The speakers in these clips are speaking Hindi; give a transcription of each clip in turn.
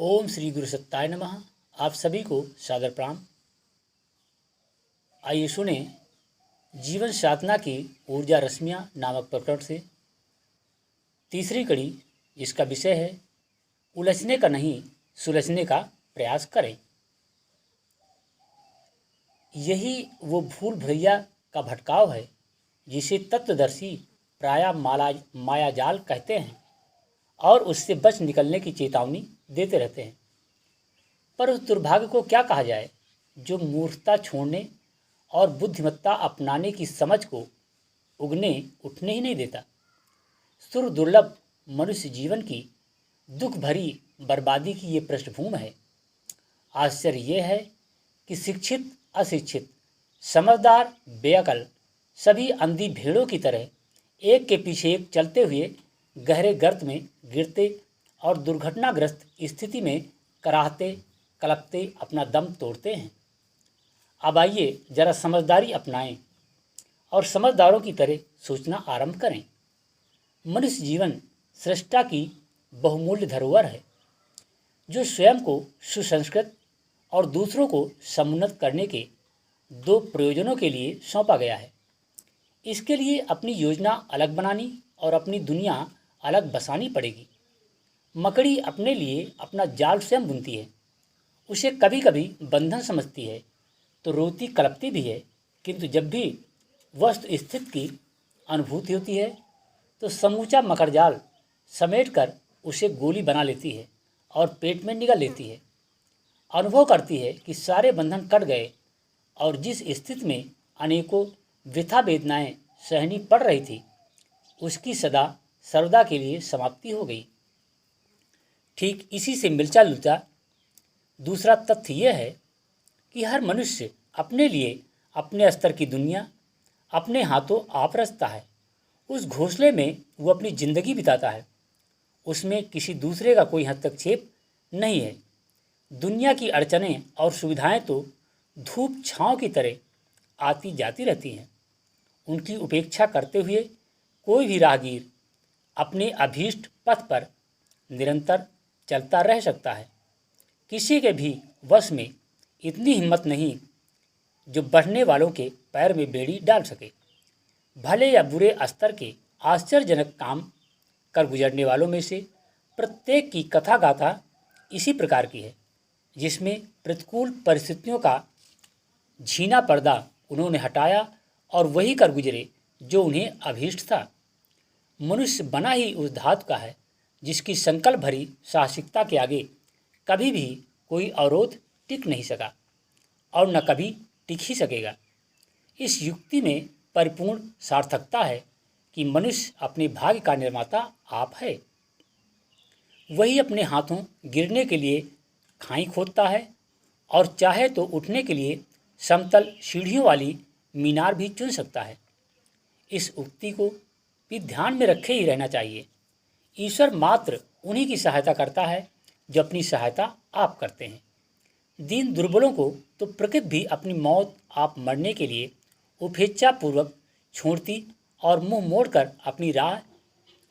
ओम श्री गुरु सत्ताय नमः। आप सभी को सादर प्रणाम। आइए सुने जीवन साधना की ऊर्जा रश्मियाँ नामक प्रकरण से तीसरी कड़ी, जिसका विषय है उलझने का नहीं सुलझने का प्रयास करें। यही वो भूल भुलैया का भटकाव है जिसे तत्वदर्शी प्रायः मायाजाल कहते हैं और उससे बच निकलने की चेतावनी देते रहते हैं। पर उस दुर्भाग्य को क्या कहा जाए जो मूर्खता छोड़ने और बुद्धिमत्ता अपनाने की समझ को उगने उठने ही नहीं देता। सुर दुर्लभ मनुष्य जीवन की दुख भरी बर्बादी की ये पृष्ठभूमि है। आश्चर्य यह है कि शिक्षित अशिक्षित, समझदार बेअकल, सभी अंधी भेड़ों की तरह एक के पीछे एक चलते हुए गहरे गर्त में गिरते और दुर्घटनाग्रस्त स्थिति में कराहते कलपते अपना दम तोड़ते हैं। अब आइए जरा समझदारी अपनाएं और समझदारों की तरह सोचना आरंभ करें। मनुष्य जीवन सृष्टा की बहुमूल्य धरोहर है जो स्वयं को सुसंस्कृत और दूसरों को समुन्नत करने के दो प्रयोजनों के लिए सौंपा गया है। इसके लिए अपनी योजना अलग बनानी और अपनी दुनिया अलग बसानी पड़ेगी। मकड़ी अपने लिए अपना जाल स्वयं बुनती है। उसे कभी कभी बंधन समझती है तो रोती कलपती भी है, किंतु जब भी वस्तु स्थिति की अनुभूति होती है तो समूचा मकड़जाल समेट कर उसे गोली बना लेती है और पेट में निगल लेती है। अनुभव करती है कि सारे बंधन कट गए और जिस स्थिति में अनेकों वृथा वेदनाएं सहनी पड़ रही थी उसकी सदा सर्वदा के लिए समाप्ति हो गई। ठीक इसी से मिलता जुलता दूसरा तथ्य यह है कि हर मनुष्य अपने लिए अपने स्तर की दुनिया अपने हाथों आप रचता है। उस घोंसले में वो अपनी जिंदगी बिताता है। उसमें किसी दूसरे का कोई हस्तक्षेप नहीं है। दुनिया की अड़चनें और सुविधाएं तो धूप छांव की तरह आती जाती रहती हैं। उनकी उपेक्षा करते हुए कोई भी राहगीर अपने अभीष्ट पथ पर निरंतर चलता रह सकता है। किसी के भी वश में इतनी हिम्मत नहीं जो बढ़ने वालों के पैर में बेड़ी डाल सके। भले या बुरे स्तर के आश्चर्यजनक काम कर गुजरने वालों में से प्रत्येक की कथा गाथा इसी प्रकार की है, जिसमें प्रतिकूल परिस्थितियों का झीना पर्दा उन्होंने हटाया और वही कर गुजरे जो उन्हें अभीष्ट था। मनुष्य बना ही उस धातु का है जिसकी संकल्प भरी साहसिकता के आगे कभी भी कोई अवरोध टिक नहीं सका और न कभी टिक ही सकेगा। इस युक्ति में परिपूर्ण सार्थकता है कि मनुष्य अपने भाग्य का निर्माता आप है। वही अपने हाथों गिरने के लिए खाई खोदता है और चाहे तो उठने के लिए समतल सीढ़ियों वाली मीनार भी चुन सकता है। इस उक्ति को भी ध्यान में रखे ही रहना चाहिए। ईश्वर मात्र उन्हीं की सहायता करता है जो अपनी सहायता आप करते हैं। दीन दुर्बलों को तो प्रकृति भी अपनी मौत आप मरने के लिए उपेक्षापूर्वक छोड़ती और मुंह मोड़कर अपनी राह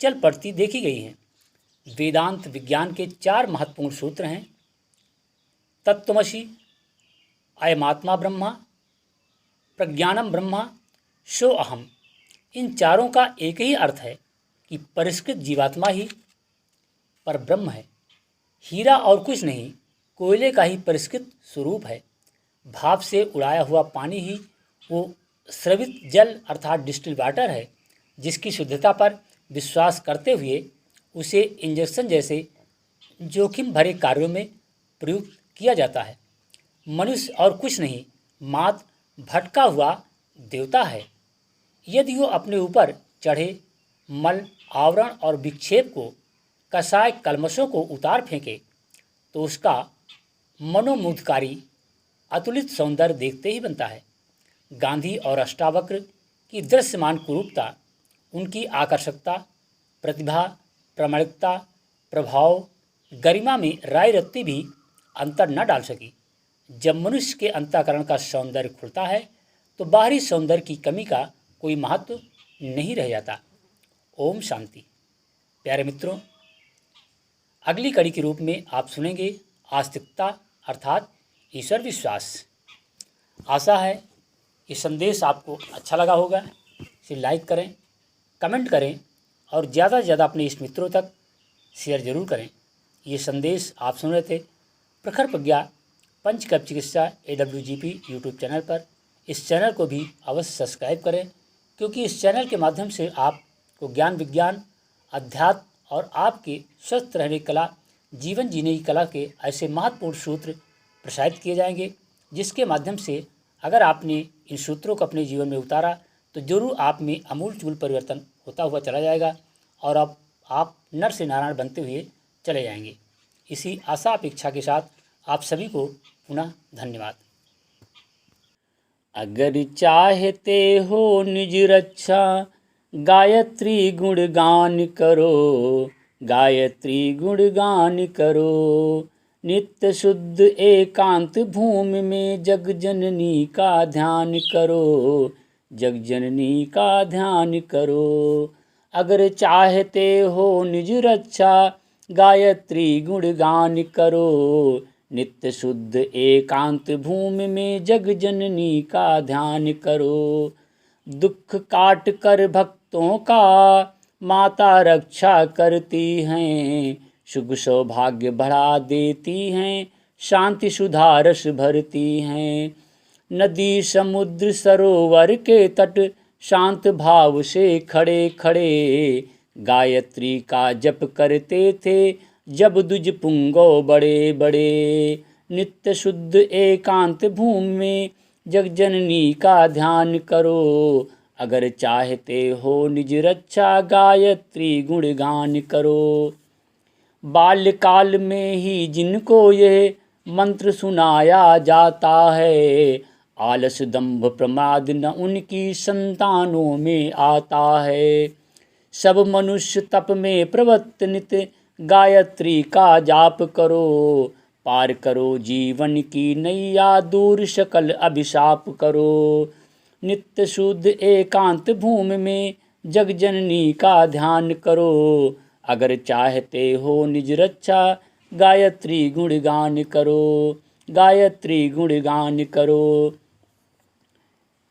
चल पड़ती देखी गई है। वेदांत विज्ञान के 4 महत्वपूर्ण सूत्र हैं: तत्त्वमसि, अयमात्मा ब्रह्मा, प्रज्ञानम ब्रह्मा, सो अहम। इन चारों का एक ही अर्थ है कि परिष्कृत जीवात्मा ही पर ब्रह्म है। हीरा और कुछ नहीं, कोयले का ही परिष्कृत स्वरूप है। भाप से उड़ाया हुआ पानी ही वो स्रवित जल अर्थात डिस्टिल वाटर है जिसकी शुद्धता पर विश्वास करते हुए उसे इंजेक्शन जैसे जोखिम भरे कार्यों में प्रयुक्त किया जाता है। मनुष्य और कुछ नहीं, मात्र भटका हुआ देवता है। यदि वो अपने ऊपर चढ़े मल आवरण और विक्षेप को कसाय कलमशों को उतार फेंके तो उसका मनोमुग्धकारी अतुलित सौंदर्य देखते ही बनता है। गांधी और अष्टावक्र की दृश्यमान कुरूपता, उनकी आकर्षकता, प्रतिभा, प्रामाणिकता, प्रभाव, गरिमा में राय रत्ती भी अंतर न डाल सकी। जब मनुष्य के अंतःकरण का सौंदर्य खुलता है तो बाहरी सौंदर्य की कमी का कोई महत्व नहीं रह जाता। ओम शांति। प्यारे मित्रों, अगली कड़ी के रूप में आप सुनेंगे आस्तिकता अर्थात ईश्वर विश्वास। आशा है ये संदेश आपको अच्छा लगा होगा। इसे लाइक करें, कमेंट करें और ज़्यादा से ज़्यादा अपने इष्ट मित्रों तक शेयर जरूर करें। ये संदेश आप सुन रहे थे प्रखर प्रज्ञा पंचकर्म चिकित्सा AWGP यूट्यूब चैनल पर। इस चैनल को भी अवश्य सब्सक्राइब करें, क्योंकि इस चैनल के माध्यम से आपको ज्ञान विज्ञान अध्यात्म और आपके स्वस्थ रहने की कला, जीवन जीने की कला के ऐसे महत्वपूर्ण सूत्र प्रसारित किए जाएंगे, जिसके माध्यम से अगर आपने इन सूत्रों को अपने जीवन में उतारा तो जरूर आप में आमूल-चूल परिवर्तन होता हुआ चला जाएगा और अब आप नर से नारायण बनते हुए चले जाएंगे। इसी आशा अपेक्षा के साथ आप सभी को पुनः धन्यवाद। अगर चाहते हो निज रक्षा, गायत्री गुणगान करो, गायत्री गुणगान करो। नित्य शुद्ध एकांत भूमि में जग जननी का ध्यान करो, जग जननी का ध्यान करो। अगर चाहते हो निज रक्षा, गायत्री गुणगान करो। नित्य शुद्ध एकांत भूमि में जग जननी का ध्यान करो। दुख काट कर भक्तों का माता रक्षा करती हैं, सुख सौभाग्य बढ़ा देती हैं, शांति सुधा रस भरती हैं। नदी समुद्र सरोवर के तट शांत भाव से खड़े खड़े गायत्री का जप करते थे जब दुज पुंगव बड़े बड़े। नित्य शुद्ध एकांत भूमि में जगजननी का ध्यान करो। अगर चाहते हो निज रक्षा, गायत्री गुणगान करो। बाल्यकाल में ही जिनको यह मंत्र सुनाया जाता है, आलस दंभ प्रमाद न उनकी संतानों में आता है। सब मनुष्य तप में प्रवृत्त नित्य गायत्री का जाप करो। पार करो जीवन की नैया, दूर सकल अभिशाप करो। नित्य शुद्ध एकांत भूमि में जगजननी का ध्यान करो। अगर चाहते हो निज रक्षा, गायत्री गुणगान करो, गायत्री गुणगान करो।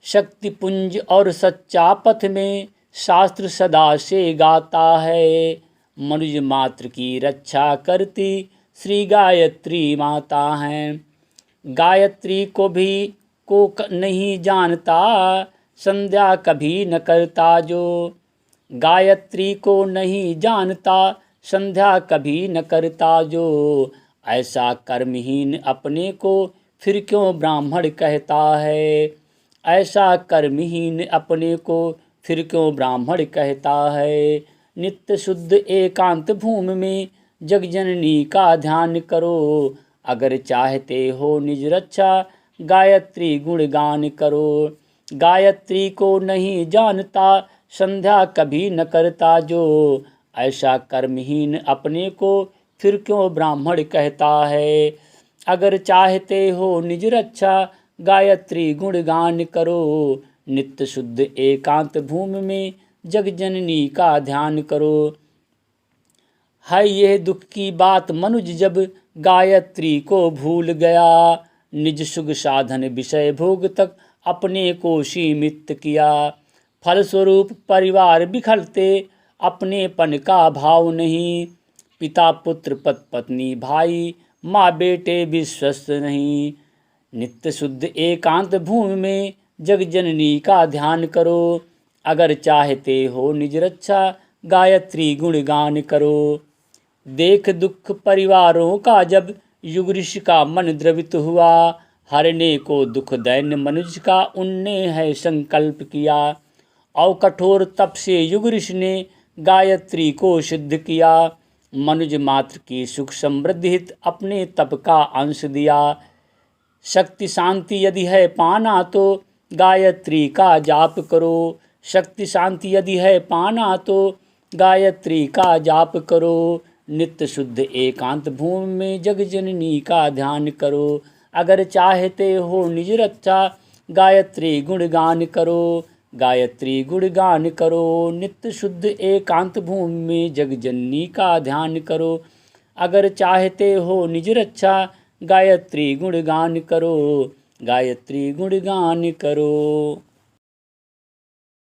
शक्ति पुंज और सच्चा पथ में शास्त्र सदा से गाता है। मनुज मात्र की रक्षा करती श्री गायत्री माता हैं। गायत्री को भी नहीं जानता, संध्या कभी न करता जो। गायत्री को नहीं जानता, संध्या कभी न करता जो। ऐसा कर्महीन अपने को फिर क्यों ब्राह्मण कहता है। ऐसा कर्महीन अपने को फिर क्यों ब्राह्मण कहता है। नित्य शुद्ध एकांत भूमि में जगजननी का ध्यान करो। अगर चाहते हो निज रक्षा, गायत्री गुणगान करो। गायत्री को नहीं जानता, संध्या कभी न करता जो। ऐसा कर्महीन अपने को फिर क्यों ब्राह्मण कहता है। अगर चाहते हो निज रक्षा, गायत्री गुणगान करो। नित्य शुद्ध एकांत भूमि में जगजननी का ध्यान करो। है यह दुख की बात मनुज जब गायत्री को भूल गया। निज सुख साधन विषय भोग तक अपने को सीमित किया। फलस्वरूप परिवार बिखरते, अपनेपन का भाव नहीं। पिता पुत्र पति पत्नी भाई माँ बेटे विश्वस्त नहीं। नित्य शुद्ध एकांत भूमि में जगजननी का ध्यान करो। अगर चाहते हो निज रक्षा, गायत्री गुणगान करो। देख दुख परिवारों का जब युग ऋषि का मन द्रवित हुआ। हरने को दुख दैन्य मनुष्य का उनने है संकल्प किया। और कठोर तप से युग ऋषि ने गायत्री को सिद्ध किया। मनुज मात्र की सुख समृद्धि हित अपने तप का अंश दिया। शक्ति शांति यदि है पाना तो गायत्री का जाप करो। शक्ति शांति यदि है पाना तो गायत्री का जाप करो। नित्य शुद्ध एकांत भूमि में जगजननी का ध्यान करो। अगर चाहते हो निज रक्षा, गायत्री गुणगान करो। गायत्री गुणगान करो। नित्य शुद्ध एकांत भूमि में जगजननी का ध्यान करो। अगर चाहते हो निज रक्षा, गायत्री गुणगान करो, गायत्री गुणगान करो।